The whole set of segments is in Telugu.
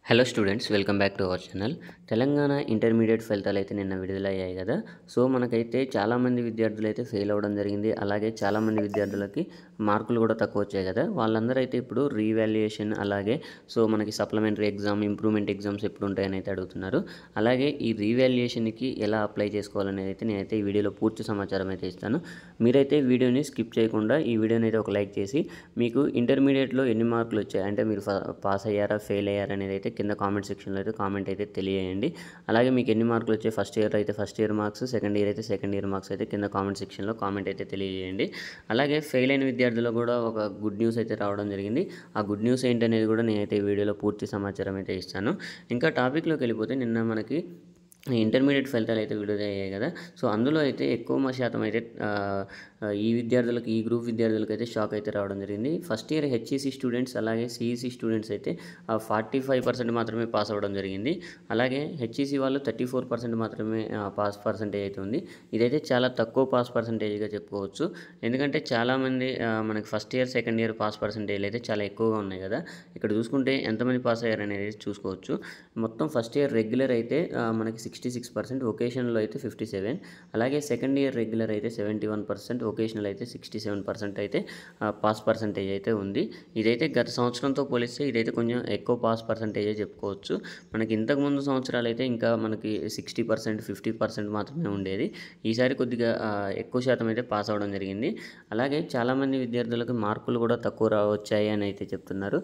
Hello students, welcome back to our channel. Telangana intermediate ఫలితాలు అయితే నిన్న విడుదలయ్యాయి కదా. సో మనకైతే చాలామంది విద్యార్థులు అయితే ఫెయిల్ అవ్వడం జరిగింది. అలాగే చాలామంది విద్యార్థులకి మార్కులు కూడా తక్కువ వచ్చాయి కదా. వాళ్ళందరూ అయితే ఇప్పుడు రీవాల్యుయేషన్, అలాగే మనకి సప్లిమెంటరీ ఎగ్జామ్, ఇంప్రూవ్మెంట్ ఎగ్జామ్స్ ఎప్పుడు ఉంటాయని అయితే అడుగుతున్నారు. అలాగే ఈ రీవాల్యుయేషన్కి ఎలా అప్లై చేసుకోవాలనేది అయితే నేనైతే ఈ వీడియోలో పూర్తి సమాచారం అయితే ఇస్తాను. మీరైతే వీడియోని స్కిప్ చేయకుండా ఈ వీడియోని అయితే ఒక లైక్ చేసి, మీకు ఇంటర్మీడియట్లో ఎన్ని మార్కులు వచ్చాయి, అంటే మీరు పాస్ అయ్యారా, ఫెయిల్ అయ్యారా అనేది అయితే కింద కామెంట్ సెక్షన్లో అయితే కామెంట్ అయితే తెలియజేయండి. అలాగే మీకు ఎన్ని మార్కులు వచ్చాయి, ఫస్ట్ ఇయర్ అయితే first year marks, second year అయితే సెకండ్ ఇయర్ మార్క్స్ అయితే కింద కామెంట్ సెక్షన్లో కామెంట్ అయితే తెలియజేయండి. అలాగే ఫెయిల్ అయిన విద్యార్థులకు కూడా ఒక గుడ్ న్యూస్ అయితే రావడం జరిగింది. ఆ గుడ్ న్యూస్ ఏంటనేది కూడా నేనైతే ఈ వీడియోలో పూర్తి సమాచారం అయితే ఇస్తాను. ఇంకా టాపిక్లోకి వెళ్ళిపోతే, నిన్న మనకి ఇంటర్మీడియట్ ఫలితాలు అయితే విడుదలయ్యాయి కదా. సో అందులో అయితే ఎక్కువ శాతం అయితే ఈ విద్యార్థులకు, ఈ గ్రూప్ విద్యార్థులకు అయితే షాక్ అయితే రావడం జరిగింది. ఫస్ట్ ఇయర్ హెచ్ఈసీ స్టూడెంట్స్, అలాగే సిఈసీ స్టూడెంట్స్ అయితే 45% మాత్రమే పాస్ అవ్వడం జరిగింది. అలాగే హెచ్ఈసీ వాళ్ళు 34% మాత్రమే పాస్ పర్సంటేజ్ అయితే ఉంది. ఇదైతే చాలా తక్కువ పాస్ పర్సంటేజ్గా చెప్పుకోవచ్చు. ఎందుకంటే చాలామంది మనకి first year, second year pass పర్సంటేజ్లు అయితే చాలా ఎక్కువగా ఉన్నాయి కదా. ఇక్కడ చూసుకుంటే ఎంతమంది పాస్ అయ్యారు అనేది చూసుకోవచ్చు. మొత్తం ఫస్ట్ ఇయర్ రెగ్యులర్ అయితే మనకి 66%, వొకేషనల్లో అయితే 57%, అలాగే సెకండ్ ఇయర్ రెగ్యులర్ అయితే 71%, వొకేషనల్ అయితే 67% అయితే పాస్ పర్సంటేజ్ అయితే ఉంది. ఇదైతే గత సంవత్సరంతో పోలిస్తే ఇదైతే కొంచెం ఎక్కువ పాస్ పర్సంటేజే చెప్పుకోవచ్చు. మనకి ఇంతకుముందు సంవత్సరాలు అయితే ఇంకా మనకి 60%, 50% మాత్రమే ఉండేది. ఈసారి కొద్దిగా ఎక్కువ శాతం అయితే పాస్ అవ్వడం జరిగింది. అలాగే చాలామంది విద్యార్థులకు మార్కులు కూడా తక్కువ వచ్చాయి అని అయితే చెప్తున్నారు.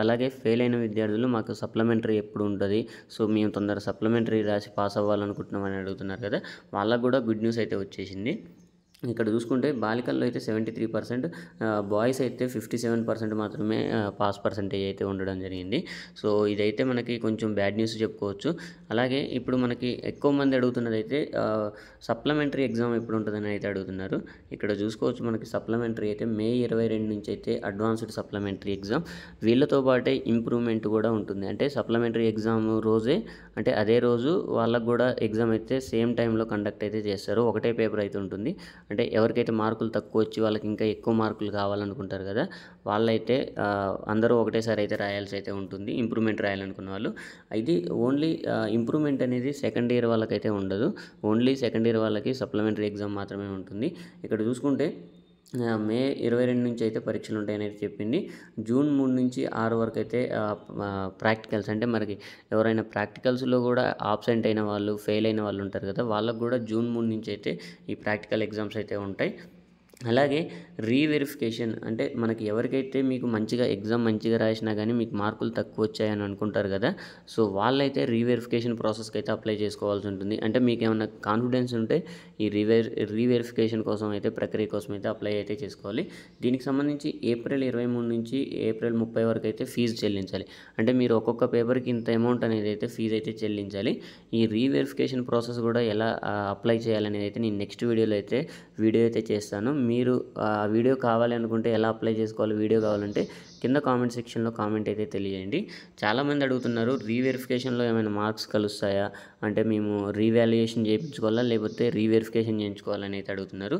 అలాగే ఫెయిల్ అయిన విద్యార్థులు, మాకు సప్లిమెంటరీ ఎప్పుడు ఉంటుంది, సో మేము తొందర సప్లిమెంటరీ రాసి పాస్ అవ్వాలనుకుంటున్నామని అడుగుతున్నారు కదా. వాళ్ళకు కూడా గుడ్ న్యూస్ అయితే వచ్చేసింది. ఇక్కడ చూసుకుంటే బాలికల్లో అయితే 73%, బాయ్స్ అయితే 57% మాత్రమే పాస్ పర్సంటేజ్ అయితే ఉండడం జరిగింది. సో ఇదైతే మనకి కొంచెం బ్యాడ్ న్యూస్ చెప్పుకోవచ్చు. అలాగే ఇప్పుడు మనకి ఎక్కువ మంది అడుగుతున్నది అయితే సప్లిమెంటరీ ఎగ్జామ్ ఎప్పుడు ఉంటుందని అయితే అడుగుతున్నారు. ఇక్కడ చూసుకోవచ్చు, మనకి సప్లిమెంటరీ అయితే May 22 నుంచి అయితే అడ్వాన్స్డ్ సప్లిమెంటరీ ఎగ్జామ్, వీళ్ళతో పాటే ఇంప్రూవ్మెంట్ కూడా ఉంటుంది. అంటే సప్లిమెంటరీ ఎగ్జామ్ రోజే, అంటే అదే రోజు వాళ్ళకు కూడా ఎగ్జామ్ అయితే సేమ్ టైంలో కండక్ట్ అయితే చేస్తారు. ఒకటే పేపర్ అయితే ఉంటుంది. అంటే ఎవరికైతే మార్కులు తక్కువ వచ్చి వాళ్ళకి ఇంకా ఎక్కువ మార్కులు కావాలనుకుంటారు కదా, వాళ్ళైతే అందరూ ఒకటేసారి అయితే రాయాల్సి అయితే ఉంటుంది. ఇంప్రూవ్మెంట్ రాయాలనుకున్న వాళ్ళు ఇది ఓన్లీ ఇంప్రూవ్మెంట్ అనేది సెకండ్ ఇయర్ వాళ్ళకైతే ఉండదు. ఓన్లీ సెకండ్ ఇయర్ వాళ్ళకి సప్లిమెంటరీ ఎగ్జామ్ మాత్రమే ఉంటుంది. ఇక్కడ చూసుకుంటే May 22 నుంచి అయితే పరీక్షలు ఉంటాయని అయితే చెప్పింది. June 3 నుంచి 6 వరకు అయితే ప్రాక్టికల్స్, అంటే మనకి ఎవరైనా ప్రాక్టికల్స్లో కూడా ఆబ్సెంట్ అయిన వాళ్ళు, ఫెయిల్ అయిన వాళ్ళు ఉంటారు కదా, వాళ్ళకు కూడా June 3 నుంచి అయితే ఈ ప్రాక్టికల్ ఎగ్జామ్స్ అయితే ఉంటాయి. అలాగే రీవెరిఫికేషన్, అంటే మనకి ఎవరికైతే మీకు మంచిగా ఎగ్జామ్ మంచిగా రాసినా కానీ మీకు మార్కులు తక్కువ వచ్చాయని అనుకుంటారు కదా, సో వాళ్ళైతే రీవెరిఫికేషన్ ప్రాసెస్కి అయితే అప్లై చేసుకోవాల్సి ఉంటుంది. అంటే మీకు ఏమైనా కాన్ఫిడెన్స్ ఉంటే ఈ రీవెరిఫికేషన్ కోసం అయితే, ప్రక్రియ కోసం అయితే అప్లై అయితే చేసుకోవాలి. దీనికి సంబంధించి April 23 నుంచి April 30 వరకు అయితే ఫీజు చెల్లించాలి. అంటే మీరు ఒక్కొక్క పేపర్కి ఇంత అమౌంట్ అనేది అయితే ఫీజు అయితే చెల్లించాలి. ఈ రీవెరిఫికేషన్ ప్రాసెస్ కూడా ఎలా అప్లై చేయాలనేది అయితే నేను నెక్స్ట్ వీడియో అయితే చేస్తాను. మీరు ఆ వీడియో కావాలి అనుకుంటే, ఎలా అప్లై చేసుకోవాలి వీడియో కావాలంటే కింద కామెంట్ సెక్షన్లో కామెంట్ అయితే తెలియజేయండి. చాలామంది అడుగుతున్నారు, రీవెరిఫికేషన్లో ఏమైనా మార్క్స్ కలుస్తాయా, అంటే మేము రీవాల్యుయేషన్ చేయించుకోవాలా లేకపోతే రీవెరిఫికేషన్ చేయించుకోవాలని అయితే అడుగుతున్నారు.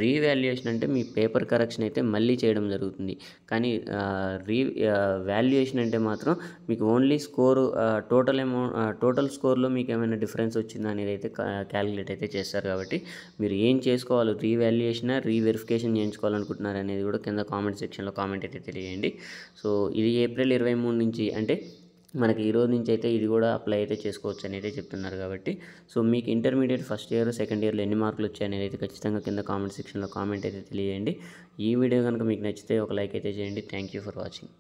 రీవాల్యుయేషన్ అంటే మీ పేపర్ కరెక్షన్ అయితే మళ్ళీ చేయడం జరుగుతుంది. కానీ వాల్యుయేషన్ అంటే మాత్రం మీకు ఓన్లీ స్కోరు, టోటల్ స్కోర్లో మీకు ఏమైనా డిఫరెన్స్ వచ్చిందా అనేది అయితే క్యాలిక్యులేట్ అయితే చేస్తారు. కాబట్టి మీరు ఏం చేసుకోవాలి, రీవాల్యుయేషన్, రీవెరిఫికేషన్ చేయించుకోవాలనుకుంటున్నారు అనేది కూడా కింద కామెంట్ సెక్షన్లో కామెంట్ అయితే తెలియజేయండి. సో ఇది April 23 నుంచి, అంటే మనకి ఈ రోజు నుంచి అయితే ఇది కూడా అప్లై అయితే చేసుకోవచ్చు అని అయితే చెప్తున్నారు. కాబట్టి సో మీకు ఇంటర్మీడియట్ ఫస్ట్ ఇయర్, సెకండ్ ఇయర్లో ఎన్ని మార్కులు వచ్చాయి అనేది అయితే ఖచ్చితంగా కింద కామెంట్ సెక్షన్లో కామెంట్ అయితే తెలియజేయండి. ఈ వీడియో కనుక మీకు నచ్చితే ఒక లైక్ అయితే చేయండి. Thank you for watching.